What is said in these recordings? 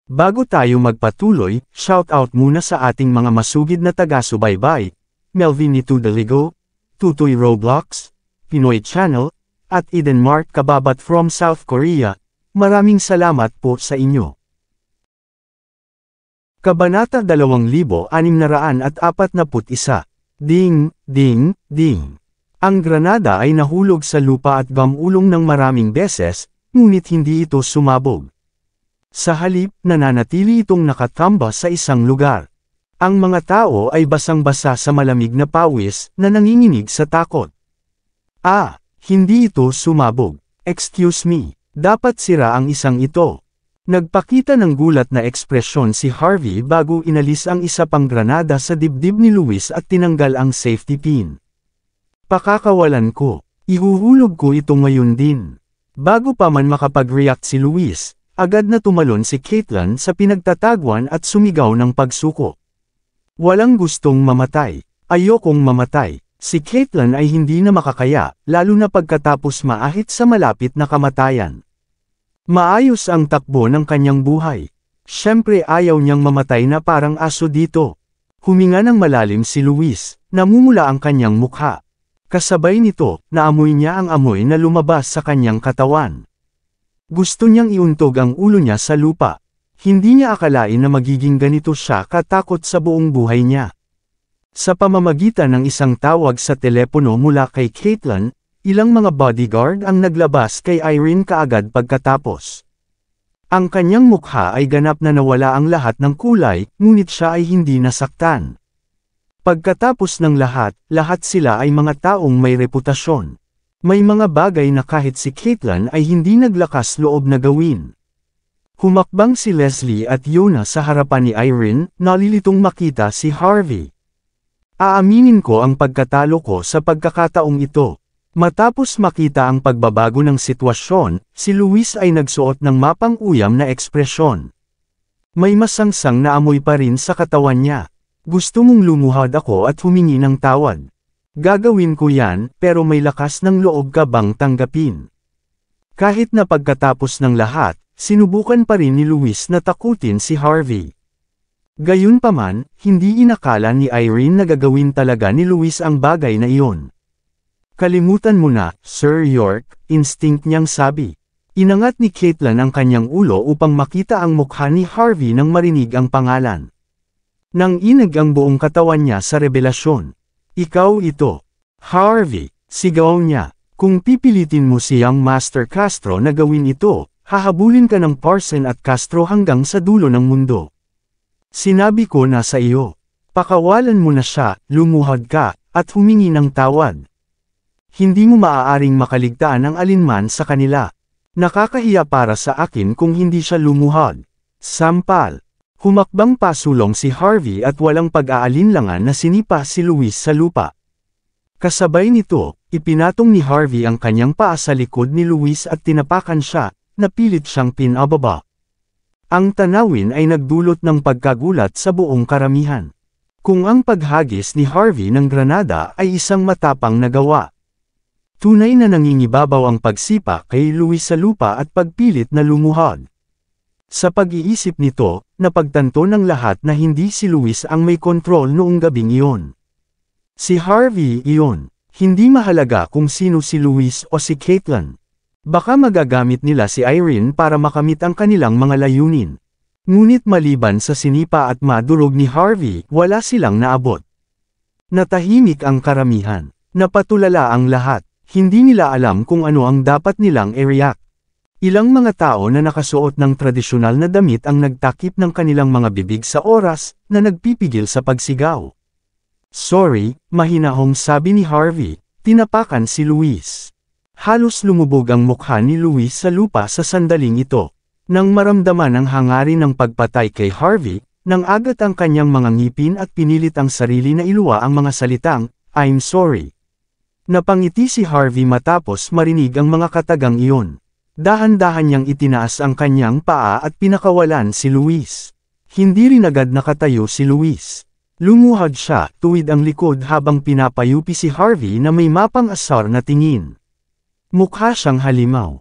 Bago tayo magpatuloy, shoutout muna sa ating mga masugid na taga-subaybay, Melvin Nitudaligo, Tutoy Roblox, Pinoy Channel, at Eden Mark Kababat from South Korea. Maraming salamat po sa inyo. Kabanata 2641. Ding, ding, ding. Ang granada ay nahulog sa lupa at gamulong ng maraming beses, ngunit hindi ito sumabog. Sa halip, nananatili itong nakatamba sa isang lugar. Ang mga tao ay basang-basa sa malamig na pawis na nanginginig sa takot. Hindi ito sumabog. Excuse me, dapat sira ang isang ito. Nagpakita ng gulat na ekspresyon si Harvey bago inalis ang isa pang granada sa dibdib ni Luis at tinanggal ang safety pin. Pakakawalan ko. Ihuhulog ko ito ngayon din. Bago pa man makapag-react si Luis, agad na tumalon si Caitlyn sa pinagtatagwan at sumigaw ng pagsuko. Walang gustong mamatay. Ayokong mamatay. Si Caitlyn ay hindi na makakaya, lalo na pagkatapos maahit sa malapit na kamatayan. Maayos ang takbo ng kanyang buhay. Siyempre ayaw niyang mamatay na parang aso dito. Huminga ng malalim si Luis, namumula ang kanyang mukha. Kasabay nito, naamoy niya ang amoy na lumabas sa kanyang katawan. Gusto niyang iuntog ang ulo niya sa lupa. Hindi niya akalain na magiging ganito siya katakot sa buong buhay niya. Sa pamamagitan ng isang tawag sa telepono mula kay Caitlyn, ilang mga bodyguard ang naglabas kay Irene kaagad pagkatapos. Ang kanyang mukha ay ganap na nawala ang lahat ng kulay, ngunit siya ay hindi nasaktan. Pagkatapos ng lahat sila ay mga taong may reputasyon. May mga bagay na kahit si Caitlyn ay hindi naglakas loob na gawin. Humakbang si Leslie at Yona sa harapan ni Irene, nalilitong makita si Harvey. Aaminin ko ang pagkatalo ko sa pagkakataong ito. Matapos makita ang pagbabago ng sitwasyon, si Luis ay nagsuot ng mapang-uyam na ekspresyon. May masangsang na amoy pa rin sa katawan niya. Gusto mong lumuhad ako at humingi ng tawad. Gagawin ko yan, pero may lakas ng loob ka bang tanggapin? Kahit na pagkatapos ng lahat, sinubukan pa rin ni Luis na takutin si Harvey. Gayunpaman, hindi inakala ni Irene na gagawin talaga ni Luis ang bagay na iyon. Kalimutan mo na, Sir York, instinct niyang sabi. Inangat ni Caitlyn ang kanyang ulo upang makita ang mukha ni Harvey nang marinig ang pangalan. Nang inag ang buong katawan niya sa revelasyon. Ikaw ito. Harvey, sigaw niya. Kung pipilitin mo siyang Master Castro na gawin ito, hahabulin ka ng Parson at Castro hanggang sa dulo ng mundo. Sinabi ko na sa iyo. Pakawalan mo na siya, lumuhad ka, at humingi ng tawad. Hindi mo maaaring makaligtaan ang alinman sa kanila. Nakakahiya para sa akin kung hindi siya lumuhad. Sampal. Humakbang pasulong si Harvey at walang pag-aalinlangan na sinipa si Luis sa lupa. Kasabay nito, ipinatong ni Harvey ang kanyang paa sa likod ni Luis at tinapakan siya, napilit siyang pinababa. Ang tanawin ay nagdulot ng pagkagulat sa buong karamihan. Kung ang paghagis ni Harvey ng granada ay isang matapang na gawa. Tunay na nangingibabaw ang pagsipa kay Luis sa lupa at pagpilit na lumuhad. Sa pag-iisip nito, napagtanto ng lahat na hindi si Luis ang may kontrol noong gabing iyon. Si Harvey iyon. Hindi mahalaga kung sino si Luis o si Caitlyn. Baka magagamit nila si Irene para makamit ang kanilang mga layunin. Ngunit maliban sa sinipa at madurog ni Harvey, wala silang naabot. Natahimik ang karamihan. Napatulala ang lahat. Hindi nila alam kung ano ang dapat nilang i-react. Ilang mga tao na nakasuot ng tradisyonal na damit ang nagtakip ng kanilang mga bibig sa oras na nagpipigil sa pagsigaw. Sorry, mahinahong sabi ni Harvey, tinapakan si Luis. Halos lumubog ang mukha ni Luis sa lupa sa sandaling ito. Nang maramdaman ang hangarin ng pagpatay kay Harvey, nang agat ang kanyang mga ngipin at pinilit ang sarili na iluwa ang mga salitang, I'm sorry. Napangiti si Harvey matapos marinig ang mga katagang iyon. Dahan-dahan niyang itinaas ang kanyang paa at pinakawalan si Luis. Hindi rin agad nakatayo si Luis. Lumuhad siya, tuwid ang likod habang pinapayupi si Harvey na may mapang-asar na tingin. Mukha siyang halimaw.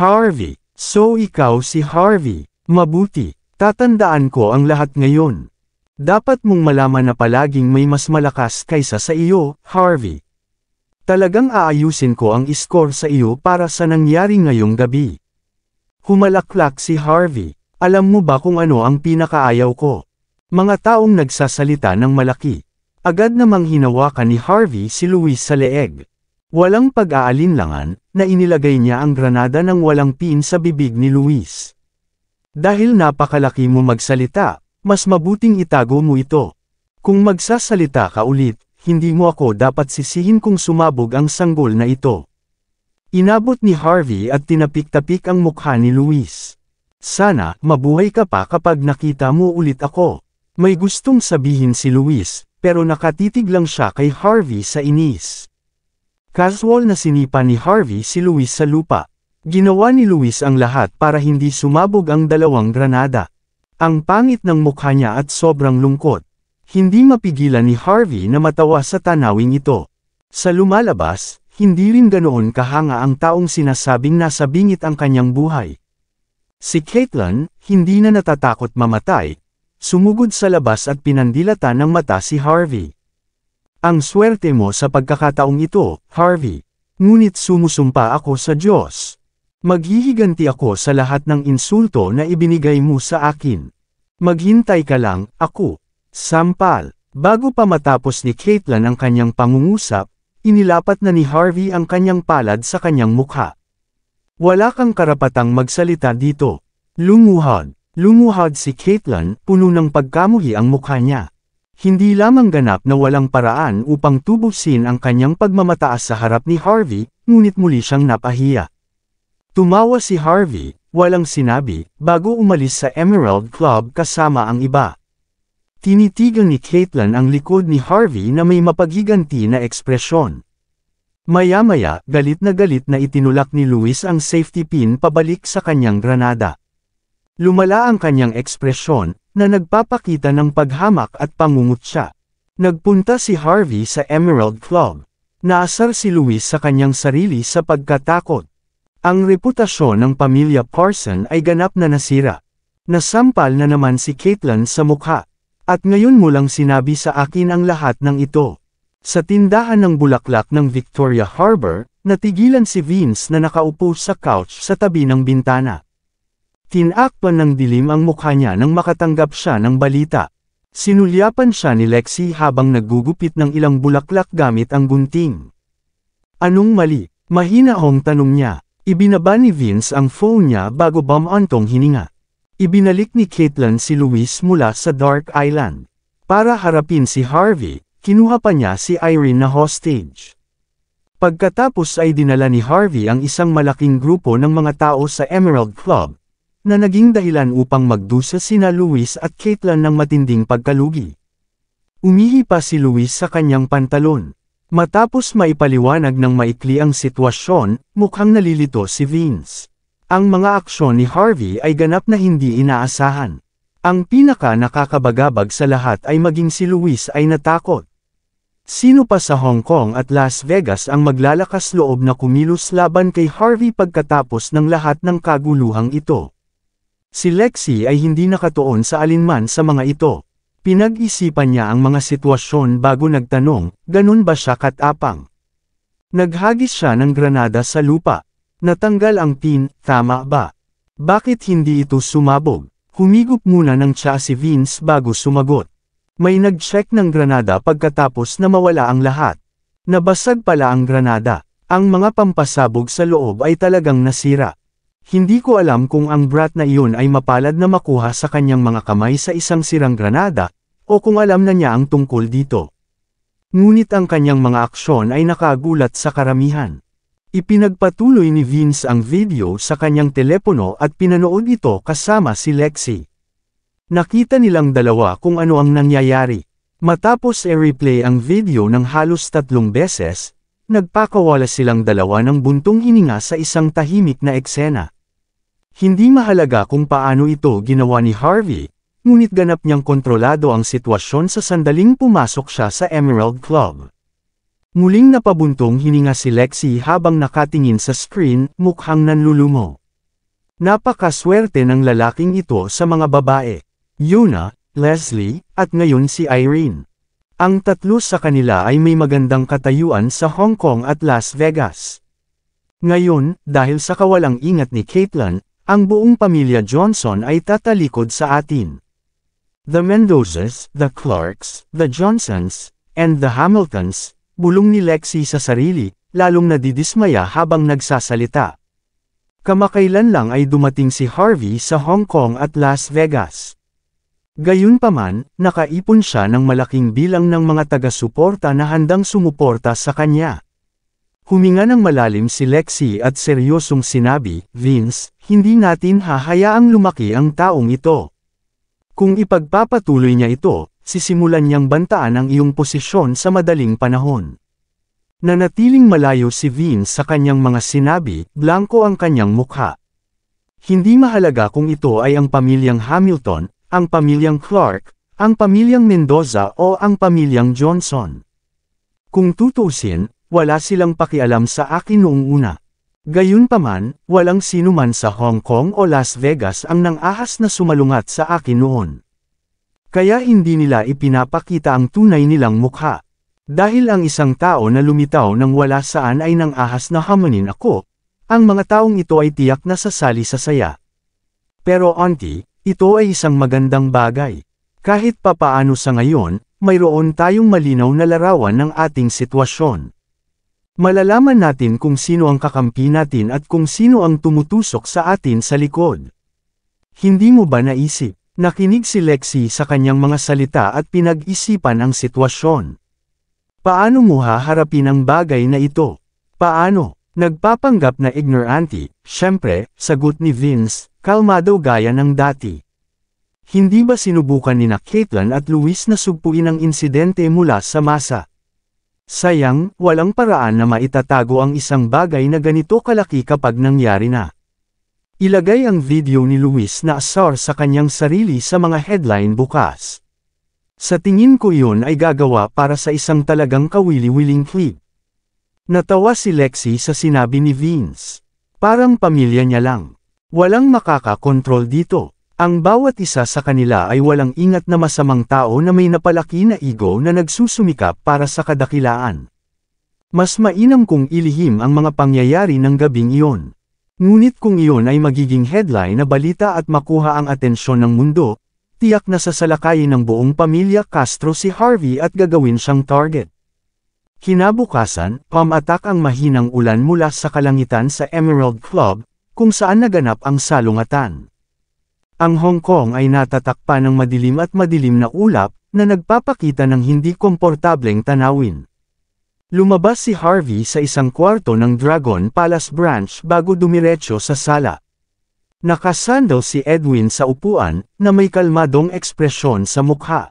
Harvey, so ikaw si Harvey. Mabuti. Tatandaan ko ang lahat ngayon. Dapat mong malaman na palaging may mas malakas kaysa sa iyo, Harvey. Talagang aayusin ko ang score sa iyo para sa nangyari ngayong gabi. Humalaklak si Harvey. Alam mo ba kung ano ang pinakaayaw ko? Mga taong nagsasalita ng malaki. Agad namang hinawakan ni Harvey si Luis sa leeg. Walang pag-aalinlangan, na inilagay niya ang granada ng walang pin sa bibig ni Luis. Dahil napakalaki mo magsalita, mas mabuting itago mo ito. Kung magsasalita ka ulit, hindi mo ako dapat sisihin kung sumabog ang sanggol na ito. Inabot ni Harvey at tinapik-tapik ang mukha ni Luis. Sana, mabuhay ka pa kapag nakita mo ulit ako. May gustong sabihin si Luis, pero nakatitig lang siya kay Harvey sa inis. Casual na sinipa ni Harvey si Luis sa lupa. Ginawa ni Luis ang lahat para hindi sumabog ang dalawang granada. Ang pangit ng mukha niya at sobrang lungkot. Hindi mapigilan ni Harvey na matawa sa tanawing ito. Sa lumalabas, hindi rin ganoon kahanga ang taong sinasabing nasa bingit ang kanyang buhay. Si Caitlin, hindi na natatakot mamatay, sumugod sa labas at pinandilatan ng mata si Harvey. Ang swerte mo sa pagkakataong ito, Harvey. Ngunit sumusumpa ako sa Diyos. Maghihiganti ako sa lahat ng insulto na ibinigay mo sa akin. Maghintay ka lang, ako. Sampal. Bago pa matapos ni Caitlin ang kanyang pangungusap, inilapat na ni Harvey ang kanyang palad sa kanyang mukha. Wala kang karapatang magsalita dito. Lumuhod. Lumuhod si Caitlin, puno ng pagkamuhi ang mukha niya. Hindi lamang ganap na walang paraan upang tubusin ang kanyang pagmamataas sa harap ni Harvey, ngunit muli siyang napahiya. Tumawa si Harvey, walang sinabi, bago umalis sa Emerald Club kasama ang iba. Tinitigan ni Caitlin ang likod ni Harvey na may mapaghiganti na ekspresyon. Maya-maya, galit na itinulak ni Luis ang safety pin pabalik sa kanyang granada. Lumala ang kanyang ekspresyon, na nagpapakita ng paghamak at pangungutya. Nagpunta si Harvey sa Emerald Club. Naasar si Luis sa kanyang sarili sa pagkatakot. Ang reputasyon ng pamilya Parson ay ganap na nasira. Nasampal na naman si Caitlin sa mukha. At ngayon mo lang sinabi sa akin ang lahat ng ito. Sa tindahan ng bulaklak ng Victoria Harbor, natigilan si Vince na nakaupo sa couch sa tabi ng bintana. Tinakpan ng dilim ang mukha niya nang makatanggap siya ng balita. Sinulyapan siya ni Lexi habang naggugupit ng ilang bulaklak gamit ang gunting. Anong mali? Mahinahong tanong niya. Ibinaba ni Vince ang phone niya bago bumantong hininga. Ibinalik ni Caitlin si Luis mula sa Dark Island. Para harapin si Harvey, kinuha pa niya si Irene na hostage. Pagkatapos ay dinala ni Harvey ang isang malaking grupo ng mga tao sa Emerald Club, na naging dahilan upang magdusa sina Luis at Caitlin ng matinding pagkalugi. Umihi pa si Luis sa kanyang pantalon. Matapos maipaliwanag ng maikli ang sitwasyon, mukhang nalilito si Vince. Ang mga aksyon ni Harvey ay ganap na hindi inaasahan. Ang pinaka nakakabagabag sa lahat ay maging si Luis ay natakot. Sino pa sa Hong Kong at Las Vegas ang maglalakas loob na kumilos laban kay Harvey pagkatapos ng lahat ng kaguluhang ito? Si Lexi ay hindi nakatuon sa alinman sa mga ito. Pinag-isipan niya ang mga sitwasyon bago nagtanong, ganun ba siya katapang? Naghagis siya ng granada sa lupa. Natanggal ang pin, tama ba? Bakit hindi ito sumabog? Humigop muna ng tsa si Vince bago sumagot. May nag-check ng granada pagkatapos na mawala ang lahat. Nabasag pala ang granada. Ang mga pampasabog sa loob ay talagang nasira. Hindi ko alam kung ang brat na iyon ay mapalad na makuha sa kanyang mga kamay sa isang sirang granada, o kung alam na niya ang tungkol dito. Ngunit ang kanyang mga aksyon ay nakagulat sa karamihan. Ipinagpatuloy ni Vince ang video sa kanyang telepono at pinanood ito kasama si Lexi. Nakita nilang dalawa kung ano ang nangyayari. Matapos i-replay ang video ng halos 3 beses, nagpakawala silang dalawa ng buntong hininga sa isang tahimik na eksena. Hindi mahalaga kung paano ito ginawa ni Harvey, ngunit ganap niyang kontrolado ang sitwasyon sa sandaling pumasok siya sa Emerald Club. Muling napabuntong hininga si Lexi habang nakatingin sa screen, mukhang nanlulumo. Napakaswerte ng lalaking ito sa mga babae. Yuna, Leslie, at ngayon si Irene. Ang tatlo sa kanila ay may magandang katayuan sa Hong Kong at Las Vegas. Ngayon, dahil sa kawalang ingat ni Caitlin, ang buong pamilya Johnson ay tatalikod sa atin. The Mendozas, the Clarks, the Johnsons, and the Hamiltons, bulong ni Lexi sa sarili, lalong nadidismaya habang nagsasalita. Kamakailan lang ay dumating si Harvey sa Hong Kong at Las Vegas. Gayunpaman, nakaipon siya ng malaking bilang ng mga taga-suporta na handang sumuporta sa kanya. Huminga ng malalim si Lexi at seryosong sinabi, Vince, hindi natin hahayaang lumaki ang taong ito. Kung ipagpapatuloy niya ito, sisimulan niyang bantaan ang iyong posisyon sa madaling panahon. Nanatiling malayo si Vince sa kanyang mga sinabi, blanko ang kanyang mukha. Hindi mahalaga kung ito ay ang pamilyang Hamilton, ang pamilyang Clark, ang pamilyang Mendoza o ang pamilyang Johnson. Kung tutuusin, wala silang pakialam sa akin noong una. Gayunpaman, walang sinuman sa Hong Kong o Las Vegas ang nang-ahas na sumalungat sa akin noon. Kaya hindi nila ipinapakita ang tunay nilang mukha. Dahil ang isang tao na lumitaw nang wala saan ay nang-ahas na hamanin ako, ang mga taong ito ay tiyak na sasali sa saya. Pero auntie, ito ay isang magandang bagay. Kahit papaano sa ngayon, mayroon tayong malinaw na larawan ng ating sitwasyon. Malalaman natin kung sino ang kakampi natin at kung sino ang tumutusok sa atin sa likod. Hindi mo ba naisip? Nakinig si Lexi sa kanyang mga salita at pinag-isipan ang sitwasyon. Paano mo haharapin ang bagay na ito? Paano? Nagpapanggap na ignorante, syempre, sagot ni Vince, kalmado gaya ng dati. Hindi ba sinubukan ni Caitlin at Luis na sugpuin ang insidente mula sa masa? Sayang, walang paraan na maitatago ang isang bagay na ganito kalaki kapag nangyari na. Ilagay ang video ni Luis na asar sa kanyang sarili sa mga headline bukas. Sa tingin ko yun ay gagawa para sa isang talagang kawili-wiling clip. Natawa si Lexi sa sinabi ni Vince. Parang pamilya niya lang. Walang makakakontrol dito. Ang bawat isa sa kanila ay walang ingat na masamang tao na may napalaki na ego na nagsusumikap para sa kadakilaan. Mas mainam kung ilihim ang mga pangyayari ng gabing iyon. Ngunit kung iyon ay magiging headline na balita at makuha ang atensyon ng mundo, tiyak na sasalakayin ng buong pamilya Castro si Harvey at gagawin siyang target. Kinabukasan, pumatak ang mahinang ulan mula sa kalangitan sa Emerald Club, kung saan naganap ang salungatan. Ang Hong Kong ay natatakpan ng madilim at madilim na ulap, na nagpapakita ng hindi komportableng tanawin. Lumabas si Harvey sa isang kwarto ng Dragon Palace branch bago dumiretso sa sala. Nakasandal si Edwin sa upuan, na may kalmadong ekspresyon sa mukha.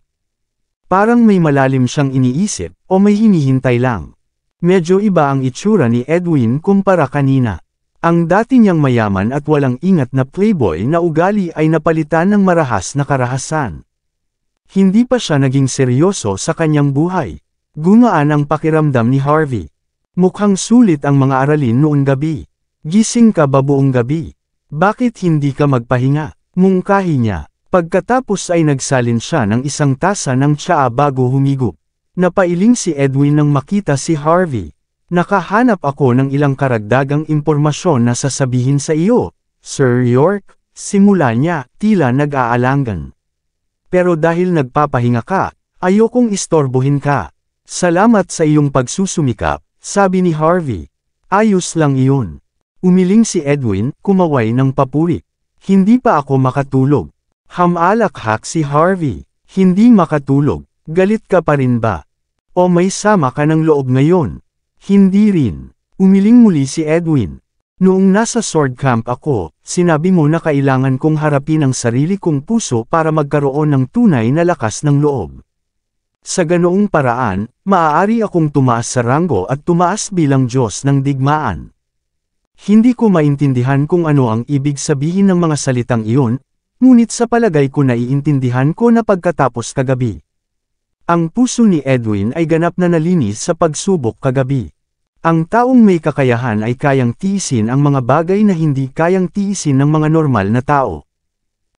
Parang may malalim siyang iniisip, o may hinihintay lang. Medyo iba ang itsura ni Edwin kumpara kanina. Ang dati niyang mayaman at walang ingat na playboy na ugali ay napalitan ng marahas na karahasan. Hindi pa siya naging seryoso sa kanyang buhay. Gumaan ang pakiramdam ni Harvey. Mukhang sulit ang mga aralin noong gabi. Gising ka ba buong gabi? Bakit hindi ka magpahinga? Mungkahi niya. Pagkatapos ay nagsalin siya ng isang tasa ng tsaa bago humigop. Napailing si Edwin nang makita si Harvey. Nakahanap ako ng ilang karagdagang impormasyon na sasabihin sa iyo, Sir York, simula niya, tila nag-aalangan. Pero dahil nagpapahinga ka, ayokong istorbohin ka. Salamat sa iyong pagsusumikap, sabi ni Harvey. Ayos lang iyon. Umiling si Edwin, kumaway ng papuri. Hindi pa ako makatulog. Hamalakhak si Harvey. Hindi makatulog. Galit ka pa rin ba? O may sama ka ng loob ngayon? Hindi rin. Umiling muli si Edwin. Noong nasa sword camp ako, sinabi mo na kailangan kong harapin ang sarili kong puso para magkaroon ng tunay na lakas ng loob. Sa ganoong paraan, maaari akong tumaas sa ranggo at tumaas bilang Diyos ng digmaan. Hindi ko maintindihan kung ano ang ibig sabihin ng mga salitang iyon, ngunit sa palagay ko naiintindihan ko na pagkatapos kagabi. Ang puso ni Edwin ay ganap na nalinis sa pagsubok kagabi. Ang taong may kakayahan ay kayang tiisin ang mga bagay na hindi kayang tiisin ng mga normal na tao.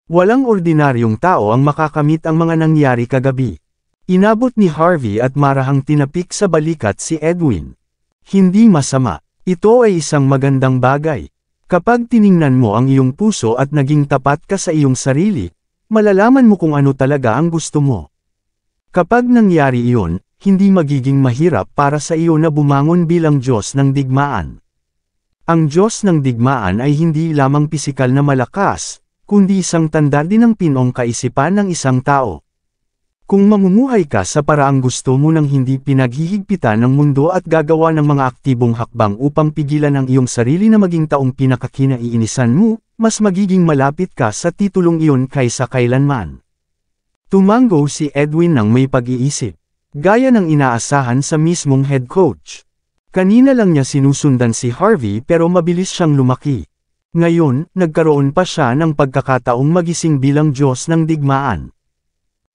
Walang ordinaryong tao ang makakamit ang mga nangyari kagabi. Inabot ni Harvey at marahang tinapik sa balikat si Edwin. Hindi masama. Ito ay isang magandang bagay. Kapag tiningnan mo ang iyong puso at naging tapat ka sa iyong sarili, malalaman mo kung ano talaga ang gusto mo. Kapag nangyari iyon, hindi magiging mahirap para sa iyo na bumangon bilang Diyos ng digmaan. Ang Diyos ng digmaan ay hindi lamang pisikal na malakas, kundi isang tanda din ng pinong kaisipan ng isang tao. Kung mamumuhay ka sa paraang gusto mo nang hindi pinaghihigpitan ng mundo at gagawa ng mga aktibong hakbang upang pigilan ang iyong sarili na maging taong pinakakinaiinisan mo, mas magiging malapit ka sa titulong iyon kaysa kailanman. Tumango si Edwin ng may pag-iisip. Gaya ng inaasahan sa mismong head coach. Kanina lang niya sinusundan si Harvey pero mabilis siyang lumaki. Ngayon, nagkaroon pa siya ng pagkakataong magising bilang Diyos ng digmaan.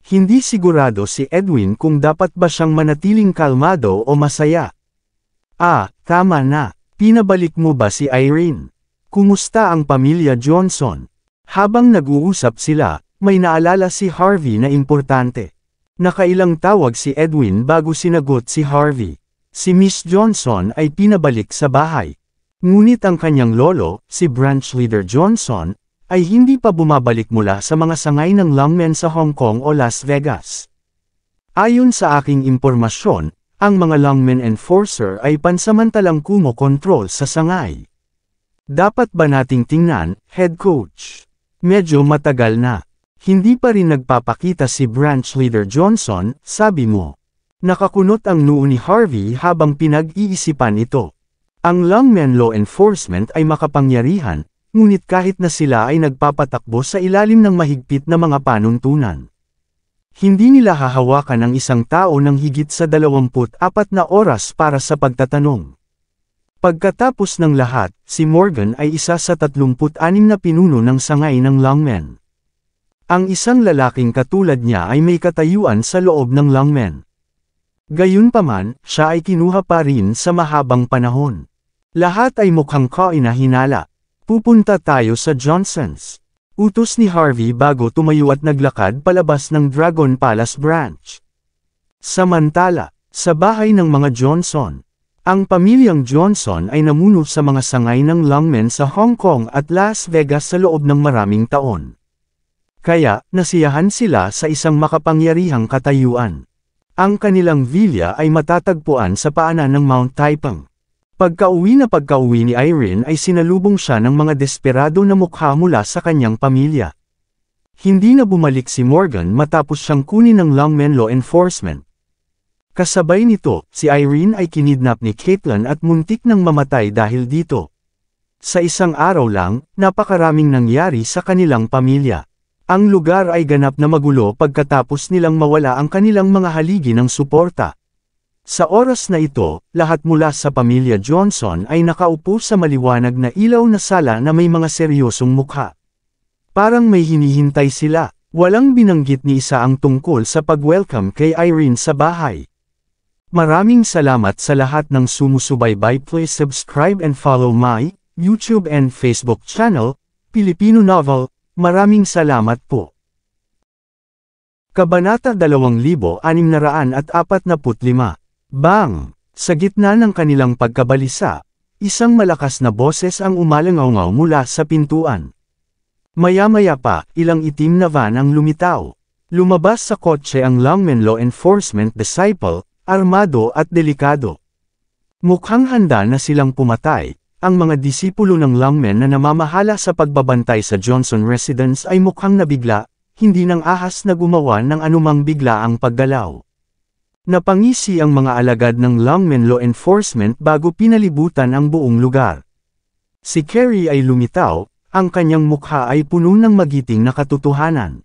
Hindi sigurado si Edwin kung dapat ba siyang manatiling kalmado o masaya. Tama na. Pinabalik mo ba si Irene? Kumusta ang pamilya Johnson? Habang nag-uusap sila, may naalala si Harvey na importante. Nakailang tawag si Edwin bago sinagot si Harvey. Si Miss Johnson ay pinabalik sa bahay. Ngunit ang kanyang lolo, si Branch Leader Johnson, ay hindi pa bumabalik mula sa mga sangay ng lungmen sa Hong Kong o Las Vegas. Ayon sa aking impormasyon, ang mga lungmen enforcer ay pansamantalang kumokontrol sa sangay. Dapat ba nating tingnan, head coach? Medyo matagal na. Hindi pa rin nagpapakita si Branch Leader Johnson, sabi mo. Nakakunot ang noo ni Harvey habang pinag-iisipan ito. Ang lungmen law enforcement ay makapangyarihan, ngunit kahit na sila ay nagpapatakbo sa ilalim ng mahigpit na mga panuntunan. Hindi nila hahawakan ang isang tao ng higit sa 24 na oras para sa pagtatanong. Pagkatapos ng lahat, si Morgan ay isa sa 36 na pinuno ng sangay ng lungmen. Ang isang lalaking katulad niya ay may katayuan sa loob ng lungmen. Gayunpaman, siya ay kinuha pa rin sa mahabang panahon. Lahat ay mukhang kainahinala. Pupunta tayo sa Johnson's. Utos ni Harvey bago tumayo at naglakad palabas ng Dragon Palace branch. Samantala, sa bahay ng mga Johnson, ang pamilyang Johnson ay namuno sa mga sangay ng lungmen sa Hong Kong at Las Vegas sa loob ng maraming taon. Kaya, nasiyahan sila sa isang makapangyarihang katayuan. Ang kanilang villa ay matatagpuan sa paanan ng Mount Taiping. Pagka-uwi ni Irene ay sinalubong siya ng mga desperado na mukha mula sa kanyang pamilya. Hindi na bumalik si Morgan matapos siyang kunin ng lungmen law enforcement. Kasabay nito, si Irene ay kinidnap ni Caitlin at muntik nang mamatay dahil dito. Sa isang araw lang, napakaraming nangyari sa kanilang pamilya. Ang lugar ay ganap na magulo pagkatapos nilang mawala ang kanilang mga haligi ng suporta. Sa oras na ito, lahat mula sa pamilya Johnson ay nakaupo sa maliwanag na ilaw na sala na may mga seryosong mukha. Parang may hinihintay sila. Walang binanggit ni isa ang tungkol sa pag-welcome kay Irene sa bahay. Maraming salamat sa lahat ng sumusubaybay. Please subscribe and follow my YouTube and Facebook channel, Pilipino Novel. Maraming salamat po. Kabanata 2645. Bang! Sa gitna ng kanilang pagkabalisa, isang malakas na boses ang umalangaw mula sa pintuan. Maya-maya pa, ilang itim na van ang lumitaw. Lumabas sa kotse ang lungmen law enforcement disciple, armado at delikado. Mukhang handa na silang pumatay. Ang mga disipulo ng lungmen na namamahala sa pagbabantay sa Johnson residence ay mukhang nabigla, hindi nang ahas na gumawa ng anumang biglaang paggalaw. Napangisi ang mga alagad ng lungmen law enforcement bago pinalibutan ang buong lugar. Si Carrie ay lumitaw, ang kanyang mukha ay puno ng magiting na katotohanan.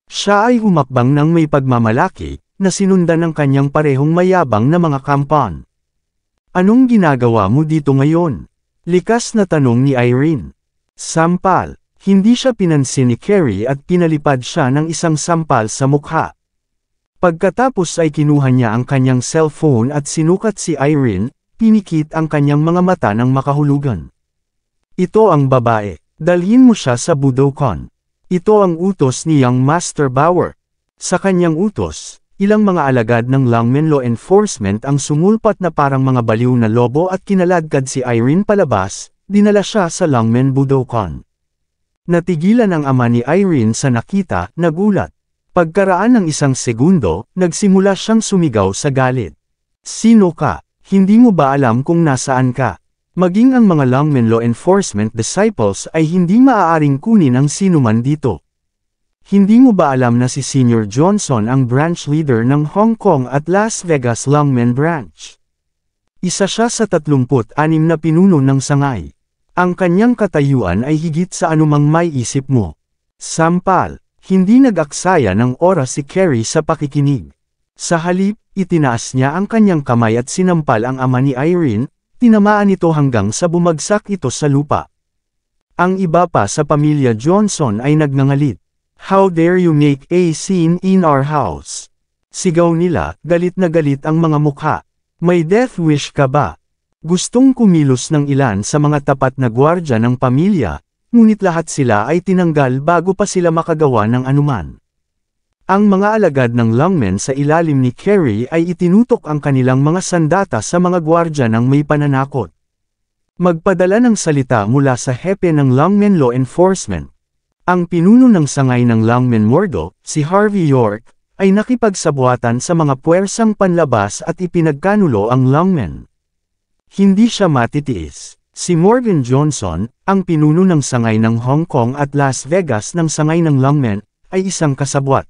Siya ay humakbang ng may pagmamalaki, na sinundan ng kanyang parehong mayabang na mga kampan. Anong ginagawa mo dito ngayon? Likas na tanong ni Irene. Sampal. Hindi siya pinansin ni Carrie at pinalipad siya ng isang sampal sa mukha. Pagkatapos ay kinuha niya ang kanyang cellphone at sinukat si Irene, pinikit ang kanyang mga mata ng makahulugan. Ito ang babae. Dalhin mo siya sa Budokan. Ito ang utos ni Young Master Bauer. Sa kanyang utos, ilang mga alagad ng Lungmen Law Enforcement ang sumulpat na parang mga baliw na lobo at kinaladkad si Irene palabas, dinala siya sa Lungmen Budokan. Natigilan ang ama ni Irene sa nakita, nagulat. Pagkaraan ng isang segundo, nagsimula siyang sumigaw sa galit. Sino ka? Hindi mo ba alam kung nasaan ka? Maging ang mga Lungmen Law Enforcement disciples ay hindi maaaring kunin ang sinuman dito. Hindi mo ba alam na si Senior Johnson ang branch leader ng Hong Kong at Las Vegas Lungmen Branch? Isa siya sa 36 na pinuno ng sangay. Ang kanyang katayuan ay higit sa anumang may isip mo. Sampal, hindi nag-aksaya ng oras si Carrie sa pakikinig. Sa halip, itinaas niya ang kanyang kamay at sinampal ang ama ni Irene, tinamaan ito hanggang sa bumagsak ito sa lupa. Ang iba pa sa pamilya Johnson ay nagngangalit. How dare you make a scene in our house? Sigaw nila, galit na galit ang mga mukha. May death wish ka ba? Gustong kumilos ng ilan sa mga tapat na gwardya ng pamilya, ngunit lahat sila ay tinanggal bago pa sila makagawa ng anuman. Ang mga alagad ng Lungmen sa ilalim ni Carrie ay itinutok ang kanilang mga sandata sa mga gwardya ng may pananakot. Magpadala ng salita mula sa hepe ng Lungmen Law Enforcement. Ang pinuno ng sangay ng Lungmen Mordo, si Harvey York, ay nakipagsabuatan sa mga puwersang panlabas at ipinagkanulo ang Lungmen. Hindi siya matitiis. Si Morgan Johnson, ang pinuno ng sangay ng Hong Kong at Las Vegas ng sangay ng Lungmen, ay isang kasabwat.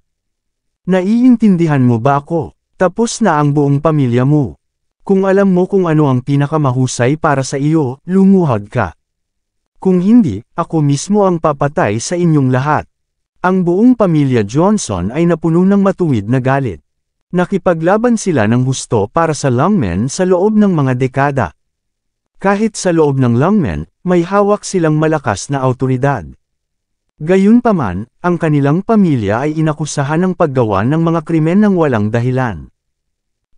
Naiintindihan mo ba ako? Tapos na ang buong pamilya mo. Kung alam mo kung ano ang pinakamahusay para sa iyo, lumuhod ka. Kung hindi, ako mismo ang papatay sa inyong lahat. Ang buong pamilya Johnson ay napuno ng matuwid na galit. Nakipaglaban sila ng husto para sa Lungmen sa loob ng mga dekada. Kahit sa loob ng Lungmen, may hawak silang malakas na awtoridad. Gayunpaman, ang kanilang pamilya ay inakusahan ng paggawa ng mga krimen ng walang dahilan.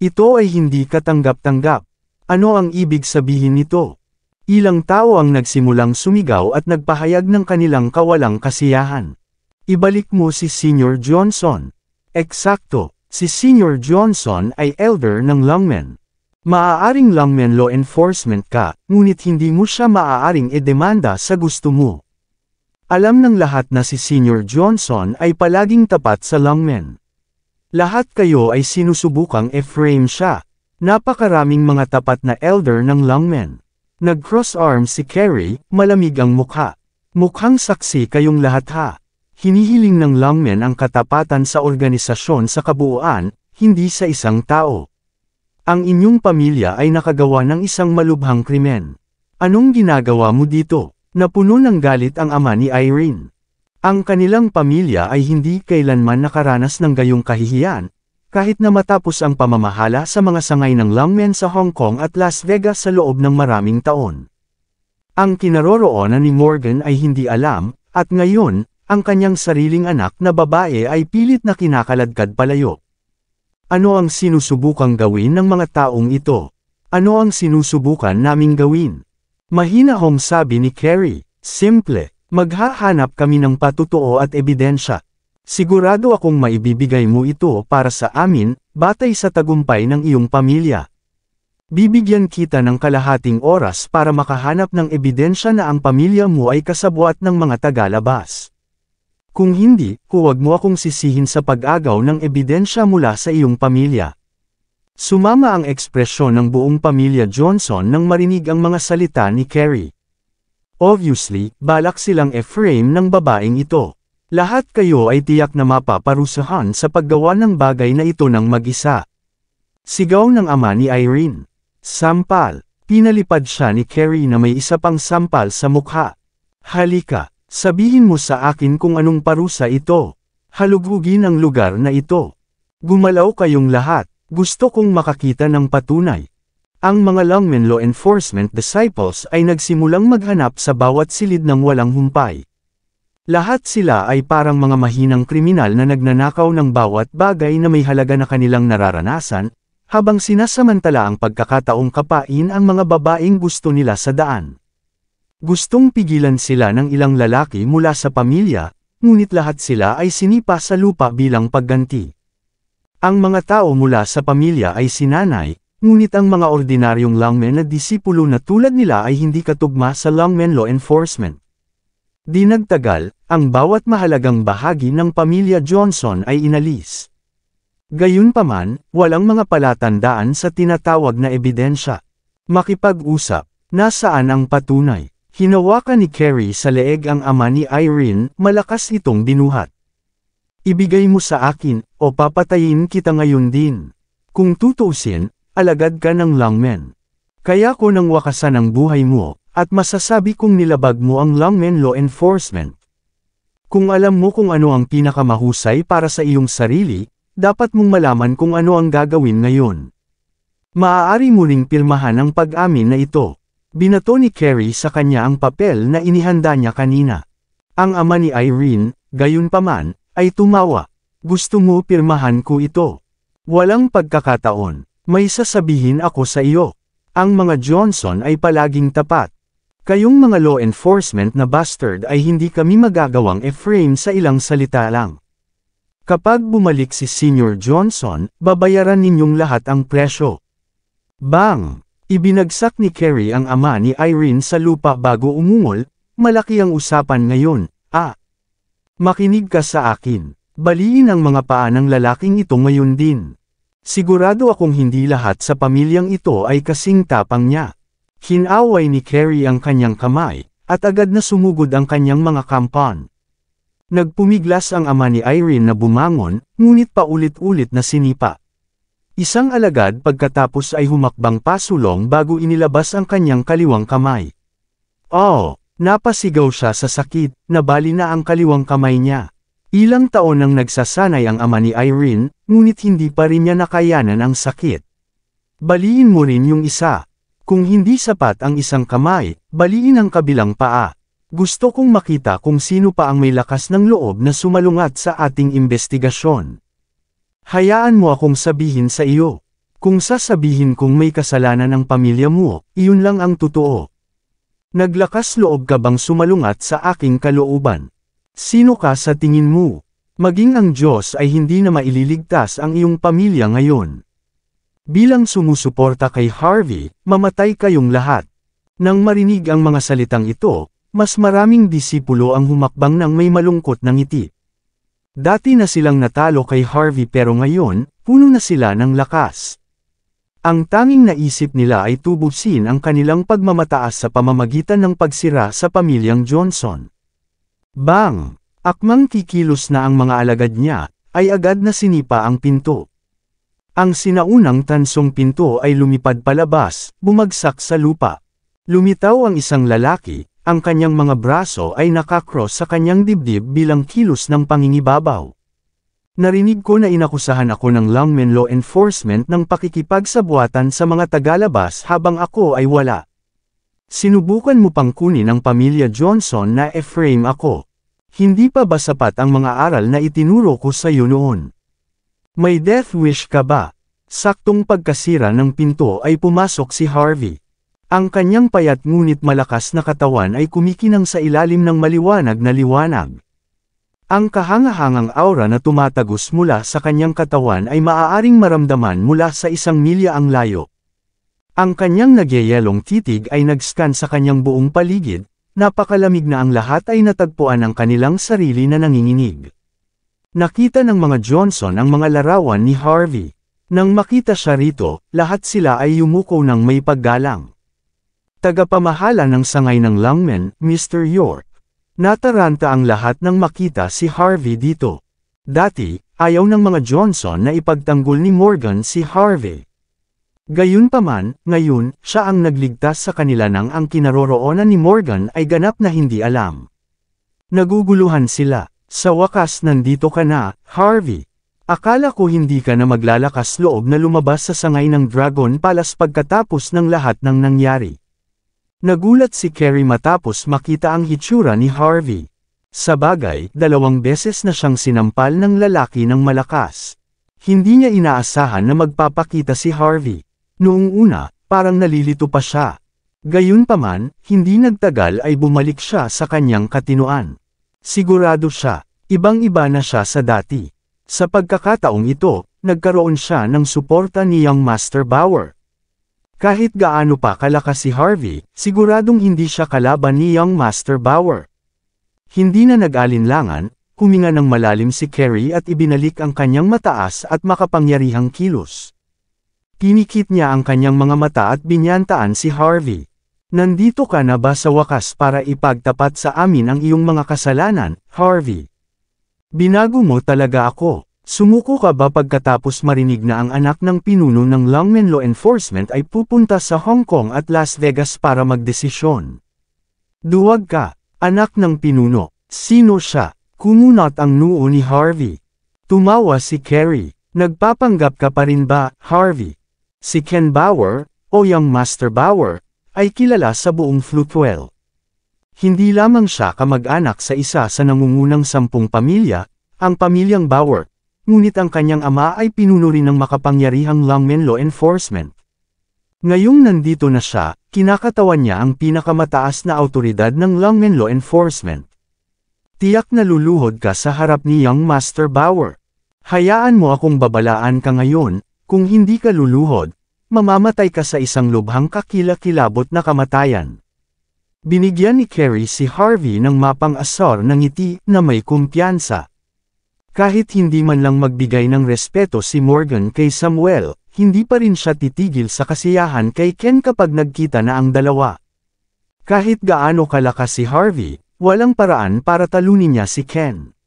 Ito ay hindi katanggap-tanggap. Ano ang ibig sabihin nito? Ilang tao ang nagsimulang sumigaw at nagpahayag ng kanilang kawalang kasiyahan. Ibalik mo si Senior Johnson. Eksakto, si Senior Johnson ay elder ng Lungmen. Maaaring Lungmen Law Enforcement ka, ngunit hindi mo siya maaaring edemanda sa gusto mo. Alam ng lahat na si Senior Johnson ay palaging tapat sa Lungmen. Lahat kayo ay sinusubukang e-frame siya. Napakaraming mga tapat na elder ng Lungmen. Nag-cross arms si Carrie, malamig ang mukha. Mukhang saksi kayong lahat ha. Hinihiling ng Lungmen ang katapatan sa organisasyon sa kabuuan, hindi sa isang tao. Ang inyong pamilya ay nakagawa ng isang malubhang krimen. Anong ginagawa mo dito? Napuno ng galit ang ama ni Irene. Ang kanilang pamilya ay hindi kailanman nakaranas ng gayong kahihiyan, kahit na matapos ang pamamahala sa mga sangay ng Lungmen sa Hong Kong at Las Vegas sa loob ng maraming taon. Ang kinaroroonan ni Morgan ay hindi alam, at ngayon, ang kanyang sariling anak na babae ay pilit na kinakaladkad palayo. Ano ang sinusubukang gawin ng mga taong ito? Ano ang sinusubukan naming gawin? Mahinahong sabi ni Carrie, simple, maghahanap kami ng patotoo at ebidensya. Sigurado akong maibibigay mo ito para sa amin, batay sa tagumpay ng iyong pamilya. Bibigyan kita ng kalahating oras para makahanap ng ebidensya na ang pamilya mo ay kasabwat ng mga tagalabas. Kung hindi, huwag mo akong sisihin sa pag-agaw ng ebidensya mula sa iyong pamilya. Sumama ang ekspresyon ng buong pamilya Johnson nang marinig ang mga salita ni Carrie. Obviously, balak silang e-frame ng babaeng ito. Lahat kayo ay tiyak na mapaparusahan sa paggawa ng bagay na ito ng mag-isa. Sigaw ng ama ni Irene. Sampal. Pinalipad siya ni Carrie na may isa pang sampal sa mukha. Halika, sabihin mo sa akin kung anong parusa ito. Halugugin ang lugar na ito. Gumalaw kayong lahat. Gusto kong makakita ng patunay. Ang mga Lungmen Law Enforcement disciples ay nagsimulang maghanap sa bawat silid ng walang humpay. Lahat sila ay parang mga mahinang kriminal na nagnanakaw ng bawat bagay na may halaga na kanilang nararanasan, habang sinasamantala ang pagkakataong kapain ang mga babaeng gusto nila sa daan. Gustong pigilan sila ng ilang lalaki mula sa pamilya, ngunit lahat sila ay sinipa sa lupa bilang pagganti. Ang mga tao mula sa pamilya ay sinanay, ngunit ang mga ordinaryong lungmen na disipulo na tulad nila ay hindi katugma sa lungmen law enforcement. Di nagtagal, ang bawat mahalagang bahagi ng pamilya Johnson ay inalis. Gayunpaman, walang mga palatandaan sa tinatawag na ebidensya. Makipag-usap, nasaan ang patunay? Hinawakan ni Carrie sa leeg ang ama ni Irene, malakas itong binuhat. Ibigay mo sa akin, o papatayin kita ngayon din. Kung tutuusin, alagad ka ng lungmen. Kaya ko nang wakasan ang buhay mo, at masasabi kong nilabag mo ang lungmen law enforcement. Kung alam mo kung ano ang pinakamahusay para sa iyong sarili, dapat mong malaman kung ano ang gagawin ngayon. Maaari mo ring pirmahan ang pag-amin na ito. Binato ni Carrie sa kanya ang papel na inihanda niya kanina. Ang ama ni Irene, gayunpaman, ay tumawa. Gusto mo pirmahan ko ito? Walang pagkakataon. May sasabihin ako sa iyo. Ang mga Johnson ay palaging tapat. Kayong mga law enforcement na bastard ay hindi kami magagawang e-frame sa ilang salita lang. Kapag bumalik si Senior Johnson, babayaran ninyong lahat ang presyo. Bang! Ibinagsak ni Carrie ang ama ni Irene sa lupa bago umungol, malaki ang usapan ngayon, Makinig ka sa akin. Baliin ang mga paa ng lalaking ito ngayon din. Sigurado akong hindi lahat sa pamilyang ito ay kasing tapang niya. Hinaway ni Carrie ang kanyang kamay, at agad na sumugod ang kanyang mga kampan. Nagpumiglas ang ama ni Irene na bumangon, ngunit paulit-ulit na sinipa. Isang alagad pagkatapos ay humakbang pasulong bago inilabas ang kanyang kaliwang kamay. Napasigaw siya sa sakit, nabali na ang kaliwang kamay niya. Ilang taon nang nagsasanay ang ama ni Irene, ngunit hindi pa rin niya nakayanan ang sakit. Baliin mo rin yung isa. Kung hindi sapat ang isang kamay, baliin ang kabilang paa. Gusto kong makita kung sino pa ang may lakas ng loob na sumalungat sa ating investigasyon. Hayaan mo akong sabihin sa iyo. Kung sasabihin kong may kasalanan ang pamilya mo, iyon lang ang totoo. Naglakas loob ka bang sumalungat sa aking kalooban? Sino ka sa tingin mo? Maging ang Diyos ay hindi na maililigtas ang iyong pamilya ngayon. Bilang sumusuporta kay Harvey, mamatay kayong lahat. Nang marinig ang mga salitang ito, mas maraming disipulo ang humakbang ng may malungkot na ngiti. Dati na silang natalo kay Harvey pero ngayon, puno na sila ng lakas. Ang tanging naisip nila ay tubusin ang kanilang pagmamataas sa pamamagitan ng pagsira sa pamilyang Johnson. Bang! Akmang kikilos na ang mga alagad niya, ay agad na sinipa ang pinto. Ang sinaunang tansong pinto ay lumipad palabas, bumagsak sa lupa. Lumitaw ang isang lalaki, ang kanyang mga braso ay nakakross sa kanyang dibdib bilang kilos ng pangingibabaw. Narinig ko na inakusahan ako ng lungmen law enforcement ng pakikipagsabuatan sa mga tagalabas habang ako ay wala. Sinubukan mo pang kunin ang pamilya Johnson na e-frame ako. Hindi pa ba sapat ang mga aral na itinuro ko sa iyo noon? May death wish ka ba? Saktong pagkasira ng pinto ay pumasok si Harvey. Ang kanyang payat ngunit malakas na katawan ay kumikinang sa ilalim ng maliwanag na liwanag. Ang kahangahangang aura na tumatagos mula sa kanyang katawan ay maaaring maramdaman mula sa 1 milya ang layo. Ang kanyang nagyayelong titig ay nag-scan sa kanyang buong paligid, napakalamig na ang lahat ay natagpuan ang kanilang sarili na nanginginig. Nakita ng mga Johnson ang mga larawan ni Harvey. Nang makita siya rito, lahat sila ay yumuko ng may paggalang. Tagapamahala ng sangay ng lungmen, Mr. York. Nataranta ang lahat nang makita si Harvey dito. Dati, ayaw ng mga Johnson na ipagtanggol ni Morgan si Harvey. Gayunpaman, ngayon, siya ang nagligtas sa kanila nang ang kinaroroonan ni Morgan ay ganap na hindi alam. Naguguluhan sila. Sa wakas nandito ka na, Harvey. Akala ko hindi ka na maglalakas loob na lumabas sa sangay ng Dragon Palace pagkatapos ng lahat ng nangyari. Nagulat si Carrie matapos makita ang hitsura ni Harvey. Sa bagay, 2 beses na siyang sinampal ng lalaki ng malakas. Hindi niya inaasahan na magpapakita si Harvey. Noong una, parang nalilito pa siya. Gayunpaman, hindi nagtagal ay bumalik siya sa kanyang katinoan. Sigurado siya, ibang-iba na siya sa dati. Sa pagkakataong ito, nagkaroon siya ng suporta ni Young Master Bauer. Kahit gaano pa kalakas si Harvey, siguradong hindi siya kalaban ni Young Master Bauer. Hindi na nag-alinlangan, huminga ng malalim si Carrie at ibinalik ang kanyang mataas at makapangyarihang kilos. Pinikit niya ang kanyang mga mata at binyantaan si Harvey. Nandito ka na ba sa wakas para ipagtapat sa amin ang iyong mga kasalanan, Harvey? Binago mo talaga ako. Sumuko ka ba pagkatapos marinig na ang anak ng pinuno ng Longmen Law Enforcement ay pupunta sa Hong Kong at Las Vegas para magdesisyon? Duwag ka, anak ng pinuno. Sino siya? Kumunot ang noo ni Harvey. Tumawa si Carrie. Nagpapanggap ka pa rin ba, Harvey? Si Ken Bauer, o Young Master Bauer, ay kilala sa buong Floatwell. Hindi lamang siya kamag-anak sa isa sa nangungunang 10 pamilya, ang pamilyang Bauer, ngunit ang kanyang ama ay pinuno rin ng makapangyarihang Longmen Law Enforcement. Ngayong nandito na siya, kinakatawan niya ang pinakamataas na awtoridad ng Longmen Law Enforcement. Tiyak na luluhod ka sa harap ni Young Master Bauer. Hayaan mo akong babalaan ka ngayon, kung hindi ka luluhod, mamamatay ka sa isang lubhang kakilakilabot na kamatayan. Binigyan ni Carrie si Harvey ng mapang-asar ng ngiti na may kumpiyansa. Kahit hindi man lang magbigay ng respeto si Morgan kay Samuel, hindi pa rin siya titigil sa kasiyahan kay Ken kapag nagkita na ang dalawa. Kahit gaano kalakas si Harvey, walang paraan para talunin niya si Ken.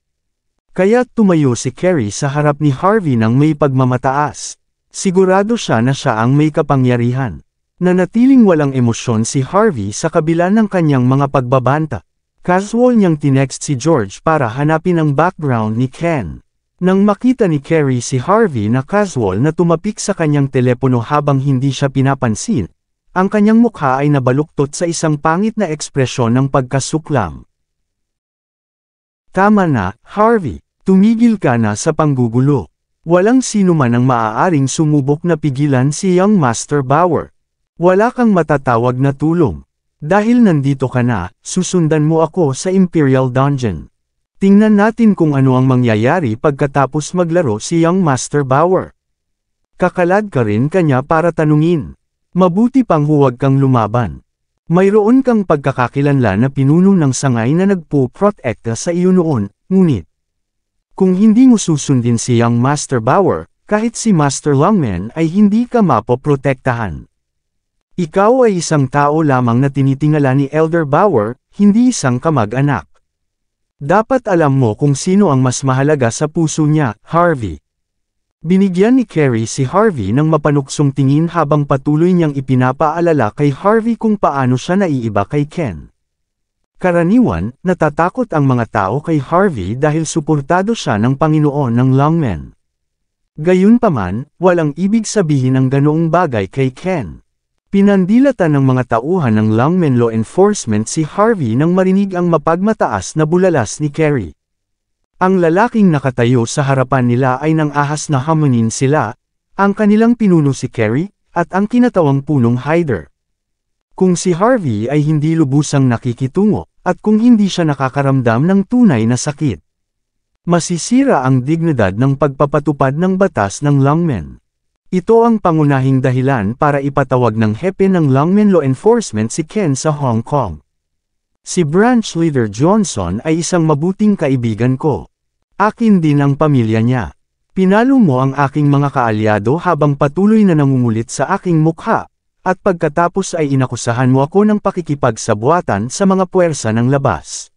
Kaya tumayo si Carrie sa harap ni Harvey ng may pagmamataas. Sigurado siya na siya ang may kapangyarihan. Nanatiling walang emosyon si Harvey sa kabila ng kanyang mga pagbabanta. Casual niyang tinext si George para hanapin ang background ni Ken. Nang makita ni Carrie si Harvey na casual na tumapik sa kanyang telepono habang hindi siya pinapansin, ang kanyang mukha ay nabaluktot sa isang pangit na ekspresyon ng pagkasuklam. Tama na, Harvey. Tumigil ka na sa panggugulo. Walang sino man ang maaaring sumubok na pigilan si Young Master Bauer. Wala kang matatawag na tulong. Dahil nandito ka na, susundan mo ako sa Imperial Dungeon. Tingnan natin kung ano ang mangyayari pagkatapos maglaro si Young Master Bauer. Kakalad ka rin kanya para tanungin. Mabuti pang huwag kang lumaban. Mayroon kang pagkakakilanlan na pinuno ng sangay na nagpo-protekta sa iyo noon, ngunit kung hindi mo susundin si Young Master Bauer, kahit si Master Longman ay hindi ka mapoprotektahan. Ikaw ay isang tao lamang na tinitingala ni Elder Bauer, hindi isang kamag-anak. Dapat alam mo kung sino ang mas mahalaga sa puso niya, Harvey. Binigyan ni Carrie si Harvey ng mapanuksong tingin habang patuloy niyang ipinapaalala kay Harvey kung paano siya naiiba kay Ken. Karaniwan, natatakot ang mga tao kay Harvey dahil suportado siya ng Panginoon ng Longmen. Gayunpaman, walang ibig sabihin ang ganoong bagay kay Ken. Pinandilatan ng mga tauhan ng Longmen Law Enforcement si Harvey nang marinig ang mapagmataas na bulalas ni Carrie. Ang lalaking nakatayo sa harapan nila ay nang ahas na hamunin sila, ang kanilang pinuno si Carrie, at ang kinatawang punong Hyder. Kung si Harvey ay hindi lubusang nakikitungo, at kung hindi siya nakakaramdam ng tunay na sakit, masisira ang dignidad ng pagpapatupad ng batas ng Longmen. Ito ang pangunahing dahilan para ipatawag ng hepe ng Longmen Law Enforcement si Ken sa Hong Kong. Si Branch Leader Johnson ay isang mabuting kaibigan ko. Akin din ang pamilya niya. Pinalo mo ang aking mga kaalyado habang patuloy na nangungulit sa aking mukha, at pagkatapos ay inakusahan mo ako ng pakikipagsabuatan sa mga puwersa ng labas.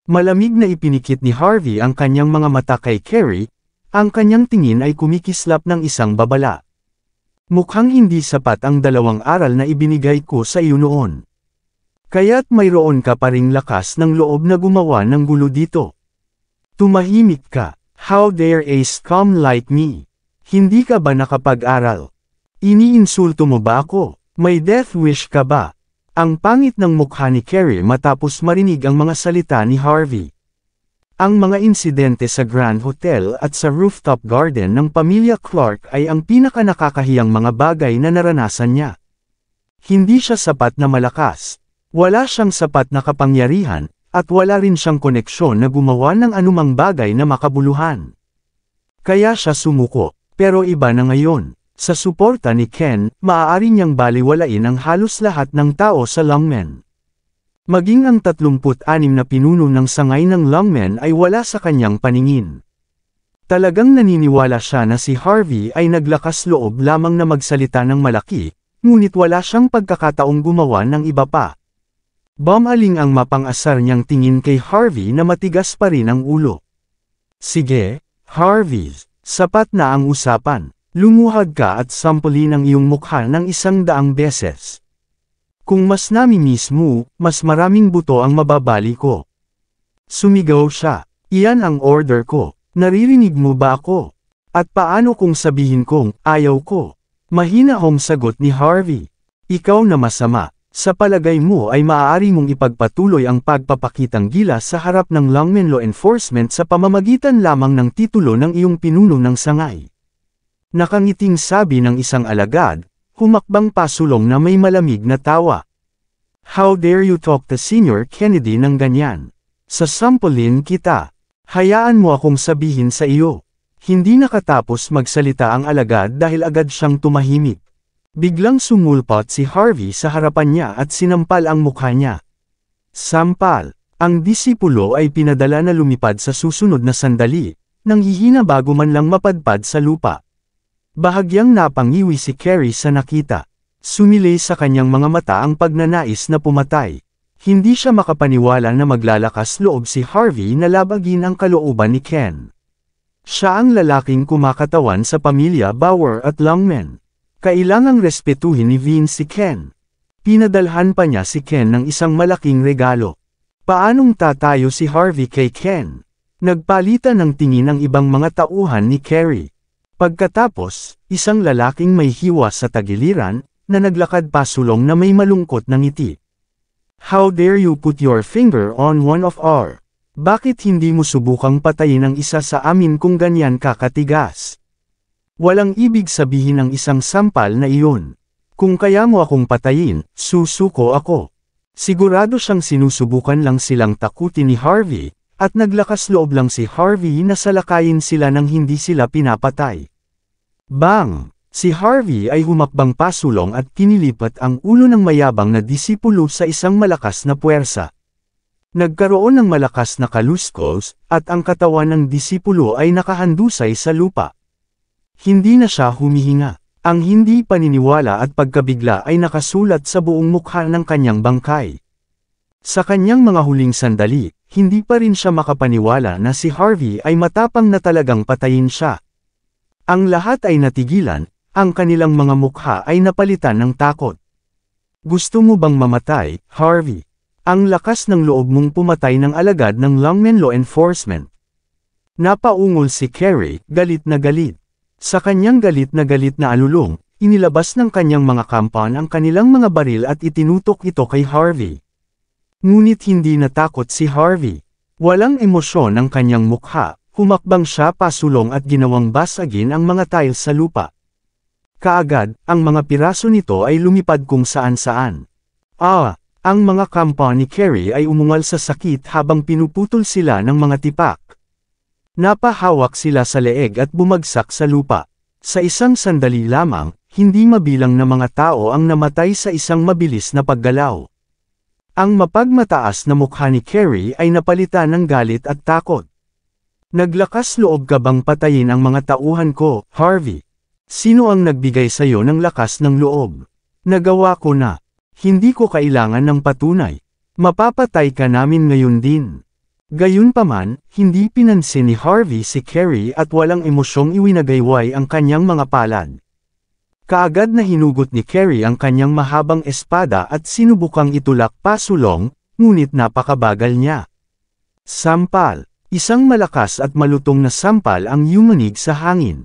Malamig na ipinikit ni Harvey ang kanyang mga mata kay Carrie, ang kanyang tingin ay kumikislap ng isang babala. Mukhang hindi sapat ang 2 aral na ibinigay ko sa iyo noon. Kaya't mayroon ka pa ring lakas ng loob na gumawa ng gulo dito. Tumahimik ka. How dare a scum like me? Hindi ka ba nakapag-aral? Iniinsulto mo ba ako? May death wish ka ba? Ang pangit ng mukha ni Carrie matapos marinig ang mga salita ni Harvey. Ang mga insidente sa Grand Hotel at sa rooftop garden ng pamilya Clark ay ang pinaka-nakakahiyang mga bagay na naranasan niya. Hindi siya sapat na malakas. Wala siyang sapat na kapangyarihan, at wala rin siyang koneksyon na gumawa ng anumang bagay na makabuluhan. Kaya siya sumuko, pero iba na ngayon. Sa suporta ni Ken, maaari niyang baliwalain ang halos lahat ng tao sa Longmen. Maging ang 36 na pinuno ng sangay ng Longmen ay wala sa kanyang paningin. Talagang naniniwala siya na si Harvey ay naglakas loob lamang na magsalita ng malaki, ngunit wala siyang pagkakataong gumawa ng iba pa. Bumaling ang mapang-asar niyang tingin kay Harvey na matigas pa rin ang ulo. Sige, Harvey, sapat na ang usapan. Lumuhad ka at sampulin ang iyong mukha ng 100 beses. Kung mas namimiss mo, mas maraming buto ang mababali ko. Sumigaw siya. Iyan ang order ko. Naririnig mo ba ako? At paano kung sabihin kong, ayaw ko? Mahinahong sagot ni Harvey. Ikaw na masama. Sa palagay mo ay maaari mong ipagpatuloy ang pagpapakitang gilas sa harap ng Longmen Law Enforcement sa pamamagitan lamang ng titulo ng iyong pinuno ng sangay. Nakangiting sabi ng isang alagad, humakbang pasulong na may malamig na tawa. How dare you talk to Senior Kennedy ng ganyan? Sasampulin kita. Hayaan mo akong sabihin sa iyo. Hindi nakatapos magsalita ang alagad dahil agad siyang tumahimik. Biglang sumulpot si Harvey sa harapan niya at sinampal ang mukha niya. Sampal. Ang disipulo ay pinadala na lumipad sa susunod na sandali, nang hihina bago man lang mapadpad sa lupa. Bahagyang napangiwi si Carrie sa nakita. Sumilay sa kanyang mga mata ang pagnanais na pumatay. Hindi siya makapaniwala na maglalakas loob si Harvey na labagin ang kalooban ni Ken. Siya ang lalaking kumakatawan sa pamilya Bauer at Longmen. Kailangang respetuhin ni Vince si Ken. Pinadalhan pa niya si Ken ng isang malaking regalo. Paanong tatayo si Harvey kay Ken? Nagpalitan ng tingin ang ibang mga tauhan ni Carrie. Pagkatapos, isang lalaking may hiwa sa tagiliran, na naglakad pasulong na may malungkot na ngiti. How dare you put your finger on one of our? Bakit hindi mo subukang patayin ang isa sa amin kung ganyan kakatigas? Walang ibig sabihin ang isang sampal na iyon. Kung kaya mo akong patayin, susuko ako. Sigurado siyang sinusubukan lang silang takutin ni Harvey, at naglakas loob lang si Harvey na salakayin sila nang hindi sila pinapatay. Bang! Si Harvey ay humakbang pasulong at kinilipat ang ulo ng mayabang na disipulo sa isang malakas na puwersa. Nagkaroon ng malakas na kaluskos, at ang katawan ng disipulo ay nakahandusay sa lupa. Hindi na siya humihinga. Ang hindi paniniwala at pagkabigla ay nakasulat sa buong mukha ng kanyang bangkay. Sa kanyang mga huling sandali, hindi pa rin siya makapaniwala na si Harvey ay matapang na talagang patayin siya. Ang lahat ay natigilan, ang kanilang mga mukha ay napalitan ng takot. Gusto mo bang mamatay, Harvey? Ang lakas ng loob mong pumatay ng alagad ng Longmen Law Enforcement. Napaungol si Carrie, galit na galit. Sa kanyang galit na alulong, inilabas ng kanyang mga kampan ang kanilang mga baril at itinutok ito kay Harvey. Ngunit hindi natakot si Harvey. Walang emosyon ang kanyang mukha, humakbang siya pasulong at ginawang basagin ang mga tiles sa lupa. Kaagad, ang mga piraso nito ay lumipad kung saan-saan. Ang mga kampan ni Carrie ay umungal sa sakit habang pinuputol sila ng mga tipak. Napahawak sila sa leeg at bumagsak sa lupa. Sa isang sandali lamang, hindi mabilang na mga tao ang namatay sa isang mabilis na paggalaw. Ang mapagmataas na mukha ni Carrie ay napalitan ng galit at takot. Naglakas loob ka bang patayin ang mga tauhan ko, Harvey? Sino ang nagbigay sa'yo ng lakas ng loob? Nagawa ko na. Hindi ko kailangan ng patunay. Mapapatay ka namin ngayon din. Gayunpaman, hindi pinansin ni Harvey si Carrie at walang emosyong iwinagayway ang kanyang mga palad. Kaagad na hinugot ni Carrie ang kanyang mahabang espada at sinubukang itulak pasulong, ngunit napakabagal niya. Sampal. Isang malakas at malutong na sampal ang yumanig sa hangin.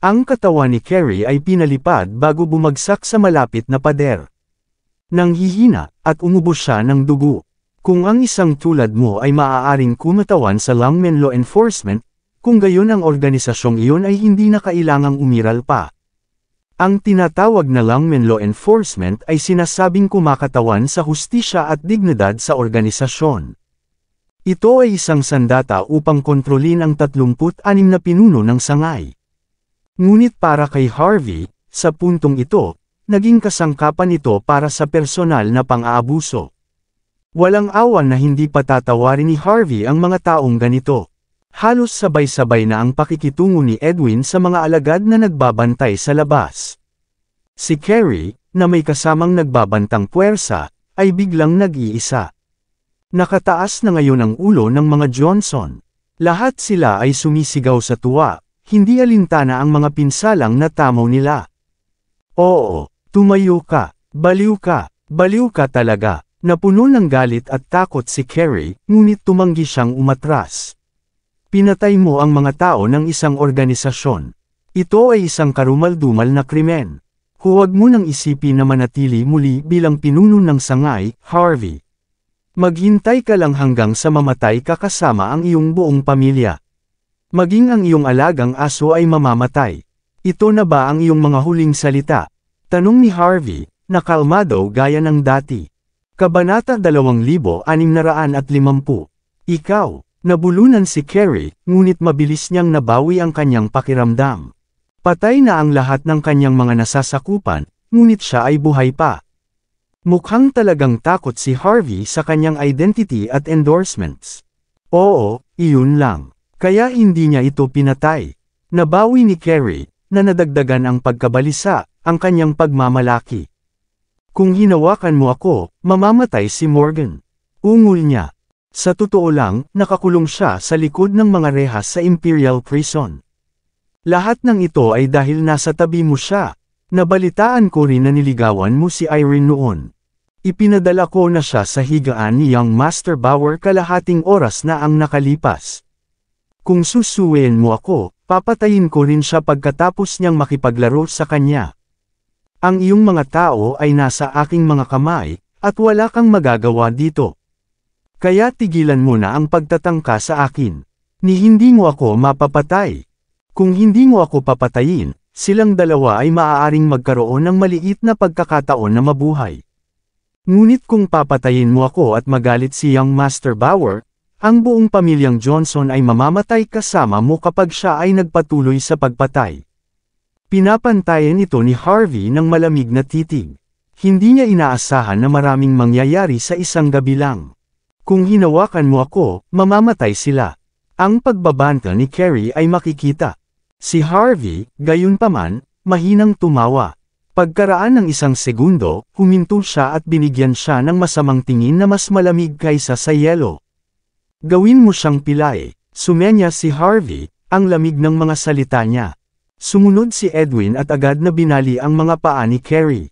Ang katawan ni Carrie ay pinalipad bago bumagsak sa malapit na pader. Nanghihina, at umubos siya ng dugo. Kung ang isang tulad mo ay maaaring kumatawan sa Longmen Law Enforcement, kung gayon ang organisasyong iyon ay hindi na kailangang umiral pa. Ang tinatawag na Longmen Law Enforcement ay sinasabing kumakatawan sa hustisya at dignidad sa organisasyon. Ito ay isang sandata upang kontrolin ang 36 na pinuno ng sangay. Ngunit para kay Harvey, sa puntong ito, naging kasangkapan ito para sa personal na pang-aabuso. Walang awan na hindi patatawarin ni Harvey ang mga taong ganito. Halos sabay-sabay na ang pakikitungo ni Edwin sa mga alagad na nagbabantay sa labas. Si Carrie, na may kasamang nagbabantang puwersa, ay biglang nag-iisa. Nakataas na ngayon ang ulo ng mga Johnson. Lahat sila ay sumisigaw sa tuwa, hindi alintana ang mga pinsalang natamaw nila. Oo, tumayo ka, baliw ka talaga. Napuno ng galit at takot si Carrie, ngunit tumanggi siyang umatras. Pinatay mo ang mga tao ng isang organisasyon. Ito ay isang karumal-dumal na krimen. Huwag mo nang isipin na manatili muli bilang pinuno ng sangay, Harvey. Maghintay ka lang hanggang sa mamatay ka kasama ang iyong buong pamilya. Maging ang iyong alagang aso ay mamamatay. Ito na ba ang iyong mga huling salita? Tanong ni Harvey, na kalmado gaya ng dati. Kabanata 2650. Ikaw. Nabulunan si Carrie, ngunit mabilis niyang nabawi ang kanyang pakiramdam. Patay na ang lahat ng kanyang mga nasasakupan, ngunit siya ay buhay pa. Mukhang talagang takot si Harvey sa kanyang identity at endorsements. Oo, iyon lang. Kaya hindi niya ito pinatay. Nabawi ni Carrie, na nadagdagan ang pagkabalisa, ang kanyang pagmamalaki. Kung hinawakan mo ako, mamamatay si Morgan. Ungol niya. Sa totoo lang, nakakulong siya sa likod ng mga rehas sa Imperial Prison. Lahat ng ito ay dahil nasa tabi mo siya. Nabalitaan ko rin na niligawan mo si Irene noon. Ipinadala ko na siya sa higaan ni Young Master Bauer kalahating oras na ang nakalipas. Kung susuwain mo ako, papatayin ko rin siya pagkatapos niyang makipaglaro sa kanya. Ang iyong mga tao ay nasa aking mga kamay, at wala kang magagawa dito. Kaya tigilan mo na ang pagtatangka sa akin. Ni hindi mo ako mapapatay. Kung hindi mo ako papatayin, silang dalawa ay maaaring magkaroon ng maliit na pagkakataon na mabuhay. Ngunit kung papatayin mo ako at magalit si Young Master Bauer, ang buong pamilyang Johnson ay mamamatay kasama mo kapag siya ay nagpatuloy sa pagpatay. Pinapantayan ito ni Harvey ng malamig na titig. Hindi niya inaasahan na maraming mangyayari sa isang gabi lang. Kung hinawakan mo ako, mamamatay sila. Ang pagbabanta ni Carrie ay makikita. Si Harvey, gayunpaman, mahinang tumawa. Pagkaraan ng isang segundo, huminto siya at binigyan siya ng masamang tingin na mas malamig kaysa sa yelo. Gawin mo siyang pilay. Sumenya si Harvey, ang lamig ng mga salita niya. Sumunod si Edwin at agad na binali ang mga paa ni Carrie.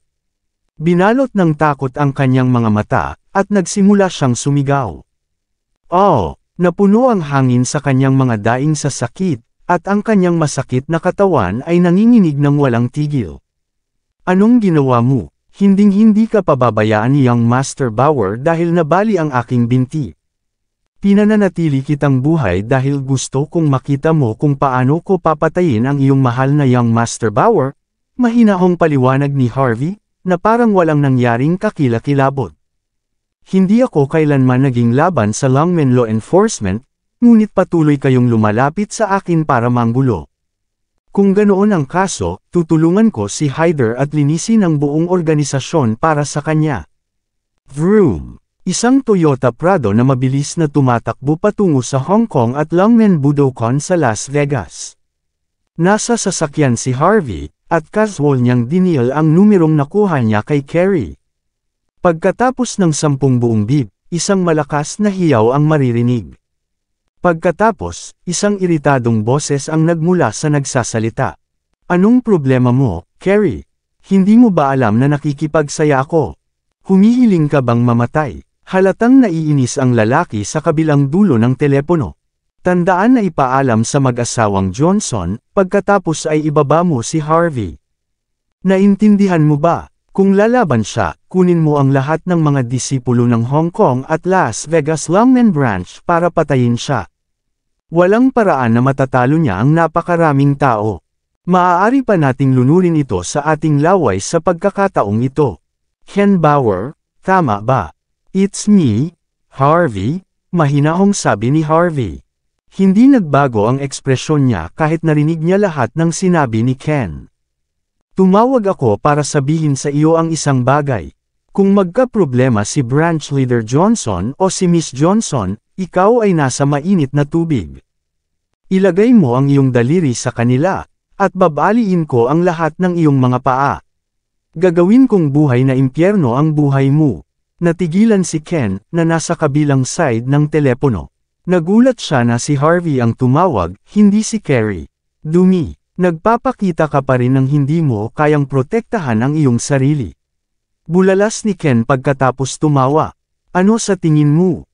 Binalot ng takot ang kanyang mga mata, at nagsimula siyang sumigaw. Oh, napuno ang hangin sa kanyang mga daing sa sakit, at ang kanyang masakit na katawan ay nanginginig ng walang tigil. Anong ginawa mo? Hinding-hindi ka pababayaan ni Young Master Bauer dahil nabali ang aking binti. Pinananatili kitang buhay dahil gusto kong makita mo kung paano ko papatayin ang iyong mahal na Young Master Bauer, mahinahong paliwanag ni Harvey, na parang walang nangyaring kakilakilabot. Hindi ako kailanman naging laban sa Longmen Law Enforcement, ngunit patuloy kayong lumalapit sa akin para manggulo. Kung ganoon ang kaso, tutulungan ko si Hyder at linisin ang buong organisasyon para sa kanya. Vroom! Isang Toyota Prado na mabilis na tumatakbo patungo sa Hong Kong at Longmen Budokan sa Las Vegas. Nasa sasakyan si Harvey, at casual niyang dinil ang numerong nakuha niya kay Carrie. Pagkatapos ng 10 buong beep, isang malakas na hiyaw ang maririnig. Pagkatapos, isang iritadong boses ang nagmula sa nagsasalita. Anong problema mo, Carrie? Hindi mo ba alam na nakikipagsaya ako? Humihiling ka bang mamatay? Halatang naiinis ang lalaki sa kabilang dulo ng telepono. Tandaan na ipaalam sa mag-asawang Johnson, pagkatapos ay ibaba mo si Harvey. Naintindihan mo ba? Kung lalaban siya, kunin mo ang lahat ng mga disipulo ng Hong Kong at Las Vegas Longmen Branch para patayin siya. Walang paraan na matatalo niya ang napakaraming tao. Maaari pa nating lunurin ito sa ating laway sa pagkakataong ito. Ken Bauer, tama ba? It's me, Harvey, mahinahong sabi ni Harvey. Hindi nagbago ang ekspresyon niya kahit narinig niya lahat ng sinabi ni Ken. Tumawag ako para sabihin sa iyo ang isang bagay. Kung magkaproblema si Branch Leader Johnson o si Miss Johnson, ikaw ay nasa mainit na tubig. Ilagay mo ang iyong daliri sa kanila, at babaliin ko ang lahat ng iyong mga paa. Gagawin kong buhay na impyerno ang buhay mo. Natigilan si Ken, na nasa kabilang side ng telepono. Nagulat siya na si Harvey ang tumawag, hindi si Carrie. Dumi. Nagpapakita ka pa rin ng hindi mo kayang protektahan ang iyong sarili. Bulalas ni Ken pagkatapos tumawa. Ano sa tingin mo?